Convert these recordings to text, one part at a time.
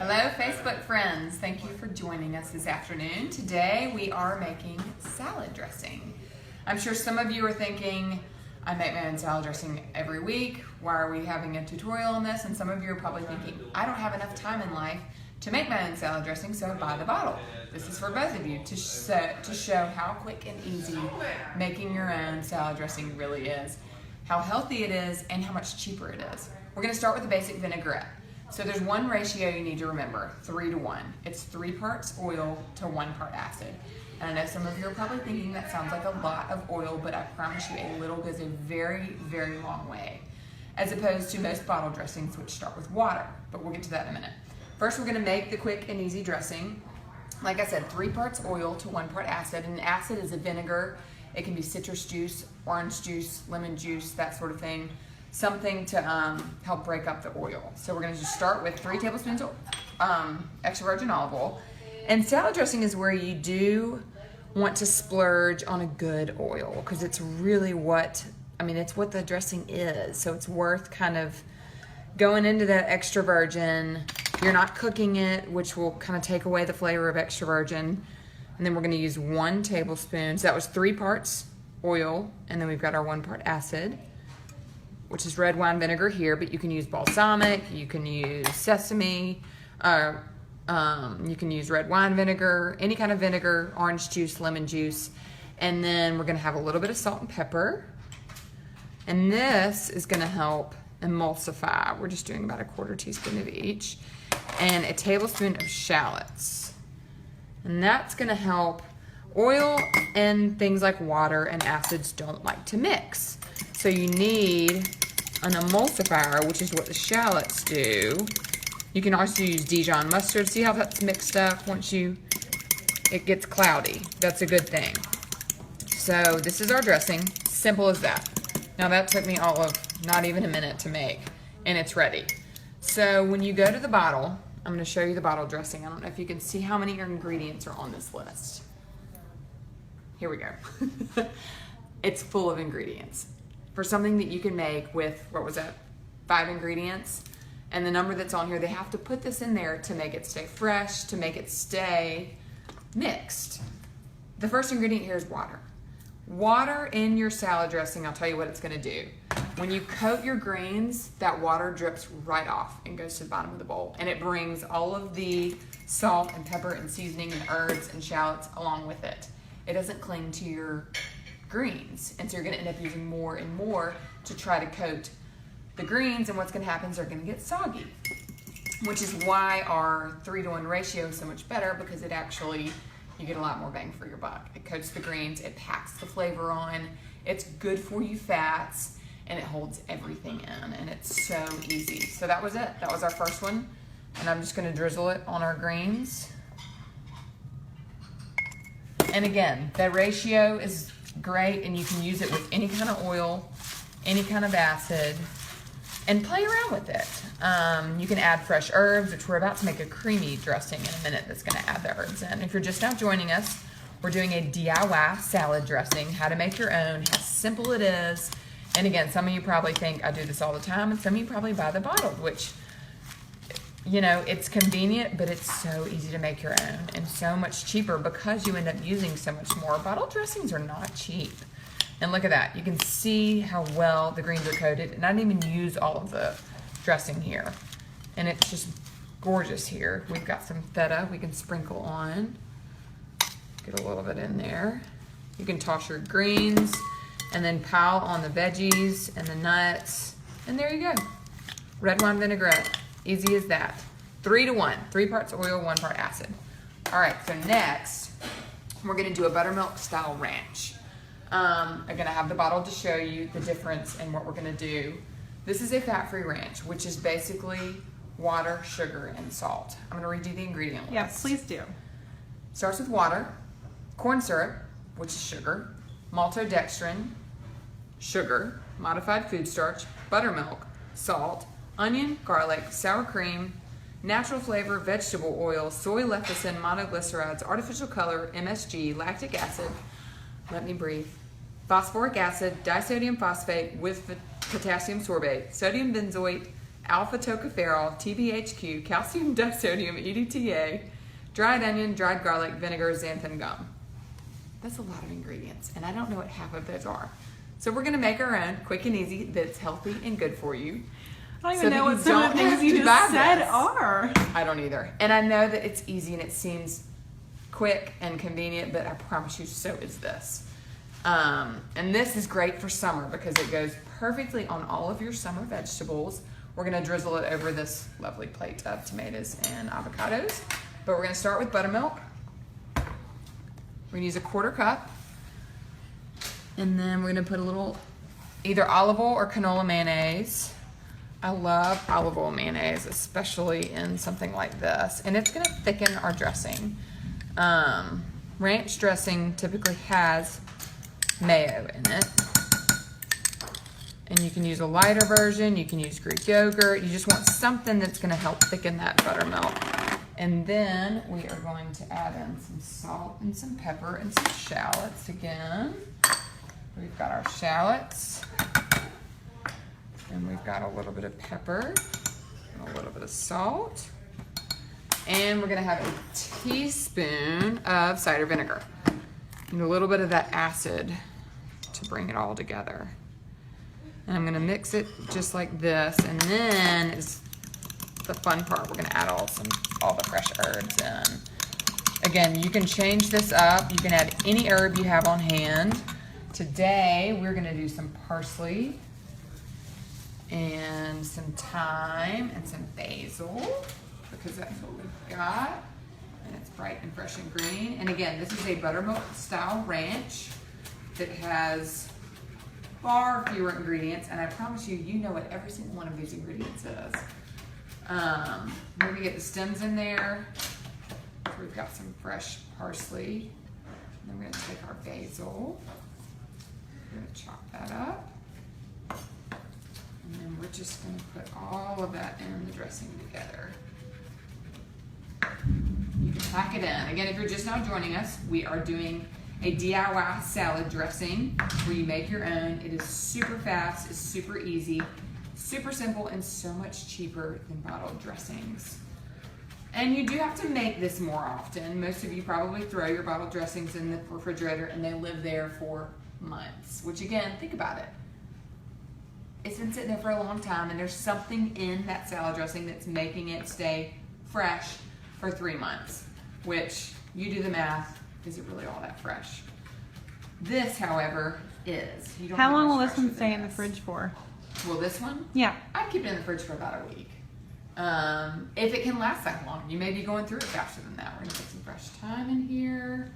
Hello, Facebook friends. Thank you for joining us this afternoon. Today we are making salad dressing. I'm sure some of you are thinking, I make my own salad dressing every week. Why are we having a tutorial on this? And some of you are probably thinking, I don't have enough time in life to make my own salad dressing, so I buy the bottle. This is for both of you to show how quick and easy making your own salad dressing really is, how healthy it is, and how much cheaper it is. We're going to start with the basic vinaigrette. So there's one ratio you need to remember, 3-to-1. It's 3 parts oil to 1 part acid. And I know some of you are probably thinking that sounds like a lot of oil, but I promise you a little goes a very, very long way, as opposed to most bottle dressings which start with water, but we'll get to that in a minute. First, we're gonna make the quick and easy dressing. Like I said, 3 parts oil to 1 part acid, and acid is a vinegar. It can be citrus juice, orange juice, lemon juice, that sort of thing. Something to help break up the oil. So we're going to just start with 3 tablespoons of extra virgin olive oil. And salad dressing is where you do want to splurge on a good oil, because it's really it's what the dressing is. So it's worth kind of going into that extra virgin. You're not cooking it, which will kind of take away the flavor of extra virgin. And then we're going to use 1 tablespoon. So that was 3 parts oil, and then we've got our 1 part acid, which is red wine vinegar here, but you can use balsamic, you can use sesame, you can use red wine vinegar, any kind of vinegar, orange juice, lemon juice. And then we're gonna have a little bit of salt and pepper. And this is gonna help emulsify. We're just doing about a 1/4 teaspoon of each. And a tablespoon of shallots. And that's gonna help. Oil and things like water and acids don't like to mix. So you need an emulsifier, which is what the shallots do. You can also use Dijon mustard. See how that's mixed up once it gets cloudy. That's a good thing. So this is our dressing, simple as that. Now that took me all of not even a minute to make, and it's ready. So when you go to the bottle, I'm gonna show you the bottle dressing. I don't know if you can see how many ingredients are on this list. Here we go. It's full of ingredients. For something that you can make with, 5 ingredients, and the number that's on here, they have to put this in there to make it stay fresh, to make it stay mixed. The first ingredient here is water. Water in your salad dressing, I'll tell you what it's gonna do. When you coat your greens, that water drips right off and goes to the bottom of the bowl, and it brings all of the salt and pepper and seasoning and herbs and shallots along with it. It doesn't cling to your greens, and so you're going to end up using more and more to try to coat the greens, and what's going to happen is they're going to get soggy, which is why our 3-to-1 ratio is so much better, because it actually, you get a lot more bang for your buck. It coats the greens, it packs the flavor on, it's good for you fats, and it holds everything in, and it's so easy. So that was it. That was our first one, and I'm just going to drizzle it on our greens. And again, the ratio is great, and you can use it with any kind of oil, any kind of acid, and play around with it. You can add fresh herbs, which we're about to make a creamy dressing in a minute that's going to add the herbs in. If you're just now joining us, we're doing a DIY salad dressing, how to make your own, how simple it is. And again, some of you probably think I do this all the time, and some of you probably buy the bottled, which, you know, it's convenient, but it's so easy to make your own and so much cheaper because you end up using so much more. Bottle dressings are not cheap. And look at that. You can see how well the greens are coated, and I didn't even use all of the dressing here. And it's just gorgeous here. We've got some feta we can sprinkle on. Get a little bit in there. You can toss your greens and then pile on the veggies and the nuts. And there you go. Red wine vinaigrette. Easy as that. 3-to-1, 3 parts oil, 1 part acid. All right, so next, we're gonna do a buttermilk style ranch. I'm gonna have the bottle to show you the difference in what we're gonna do. This is a fat-free ranch, which is basically water, sugar, and salt. I'm gonna read you the ingredient list. Yes, please do. Starts with water, corn syrup, which is sugar, maltodextrin, sugar, modified food starch, buttermilk, salt, onion, garlic, sour cream, natural flavor, vegetable oil, soy lecithin, monoglycerides, artificial color, MSG, lactic acid, let me breathe, phosphoric acid, disodium phosphate with potassium sorbate, sodium benzoate, alpha tocopherol, TBHQ, calcium disodium, EDTA, dried onion, dried garlic, vinegar, xanthan gum. That's a lot of ingredients, and I don't know what half of those are. So we're gonna make our own, quick and easy, that's healthy and good for you. I don't even know what some of the things you just said are. I don't either. And I know that it's easy and it seems quick and convenient, but I promise you, so is this. And this is great for summer because it goes perfectly on all of your summer vegetables. We're gonna drizzle it over this lovely plate of tomatoes and avocados. But we're gonna start with buttermilk. We're gonna use a 1/4 cup. And then we're gonna put a little either olive oil or canola mayonnaise. I love olive oil mayonnaise, especially in something like this. And it's gonna thicken our dressing. Ranch dressing typically has mayo in it. And you can use a lighter version, you can use Greek yogurt. You just want something that's gonna help thicken that buttermilk. And then we are going to add in some salt and some pepper and some shallots again. We've got our shallots. And we've got a little bit of pepper and a little bit of salt. And we're gonna have a teaspoon of cider vinegar and a little bit of that acid to bring it all together. And I'm gonna mix it just like this, and then is the fun part. We're gonna add all the fresh herbs in. Again, you can change this up. You can add any herb you have on hand. Today, we're gonna do some parsley and some thyme and some basil because that's what we've got. And it's bright and fresh and green. And again, this is a buttermilk style ranch that has far fewer ingredients, and I promise you, you know what every single one of these ingredients is. We're gonna get the stems in there. So we've got some fresh parsley. And then we're gonna take our basil. We're gonna chop that up. And then we're just gonna put all of that in the dressing together. You can pack it in. Again, if you're just now joining us, we are doing a DIY salad dressing where you make your own. It is super fast, it's super easy, super simple, and so much cheaper than bottled dressings. And you do have to make this more often. Most of you probably throw your bottled dressings in the refrigerator and they live there for months, which again, think about it. It's been sitting there for a long time and there's something in that salad dressing that's making it stay fresh for 3 months, which you do the math. Is it really all that fresh? This, however, is. You don't How long will this one stay in the fridge for? Will this one? Yeah. I'd keep it in the fridge for about a week. If it can last that long. You may be going through it faster than that. We're gonna put some fresh thyme in here.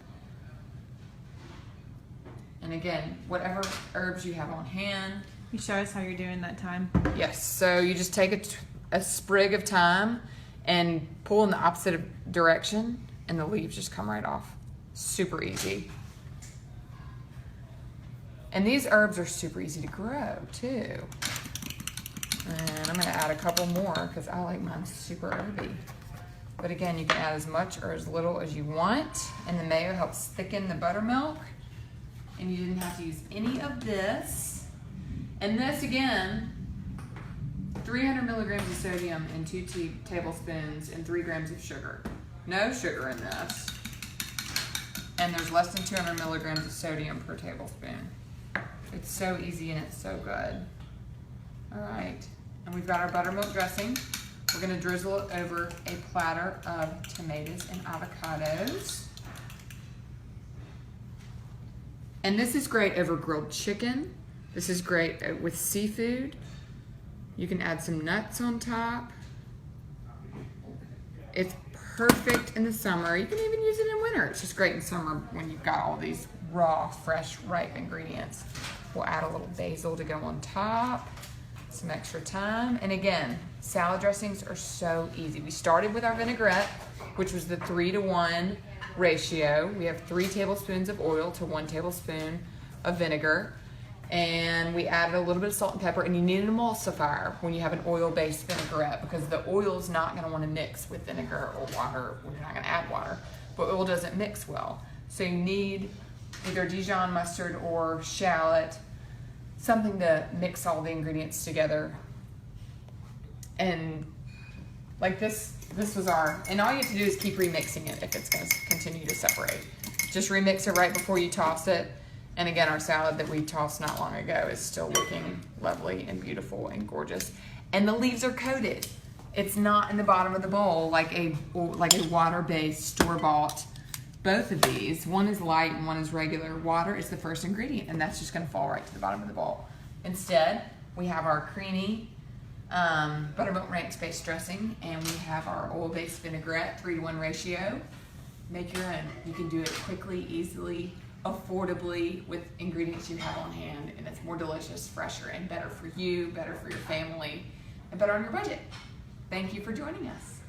And again, whatever herbs you have on hand. You show us how you're doing that thyme. Yes, so you just take a sprig of thyme and pull in the opposite direction and the leaves just come right off. Super easy. And these herbs are super easy to grow too. And I'm gonna add a couple more because I like mine super herby. But again, you can add as much or as little as you want. And the mayo helps thicken the buttermilk. And you didn't have to use any of this. And this again, 300 milligrams of sodium and 2 tablespoons and 3 grams of sugar. No sugar in this. And there's less than 200 milligrams of sodium per tablespoon. It's so easy and it's so good. All right, and we've got our buttermilk dressing. We're gonna drizzle it over a platter of tomatoes and avocados. And this is great over grilled chicken. This is great with seafood. You can add some nuts on top. It's perfect in the summer. You can even use it in winter. It's just great in summer when you've got all these raw, fresh, ripe ingredients. We'll add a little basil to go on top, some extra thyme. And again, salad dressings are so easy. We started with our vinaigrette, which was the 3-to-1 ratio. We have 3 tablespoons of oil to 1 tablespoon of vinegar. And we added a little bit of salt and pepper, and you need an emulsifier when you have an oil-based vinaigrette because the oil is not going to want to mix with vinegar or water when you're not going to add water, but oil doesn't mix well. So you need either Dijon mustard or shallot, something to mix all the ingredients together. And like this was and all you have to do is keep remixing it if it's going to continue to separate. Just remix it right before you toss it. And again, our salad that we tossed not long ago is still looking lovely and beautiful and gorgeous. And the leaves are coated. It's not in the bottom of the bowl like a water-based store-bought. Both of these, one is light and one is regular. Water is the first ingredient, and that's just going to fall right to the bottom of the bowl. Instead, we have our creamy buttermilk ranch-based dressing, and we have our oil-based vinaigrette, 3-to-1 ratio. Make your own. You can do it quickly, easily, affordably with ingredients you have on hand, and it's more delicious, fresher, and better for you, better for your family, and better on your budget. Thank you for joining us.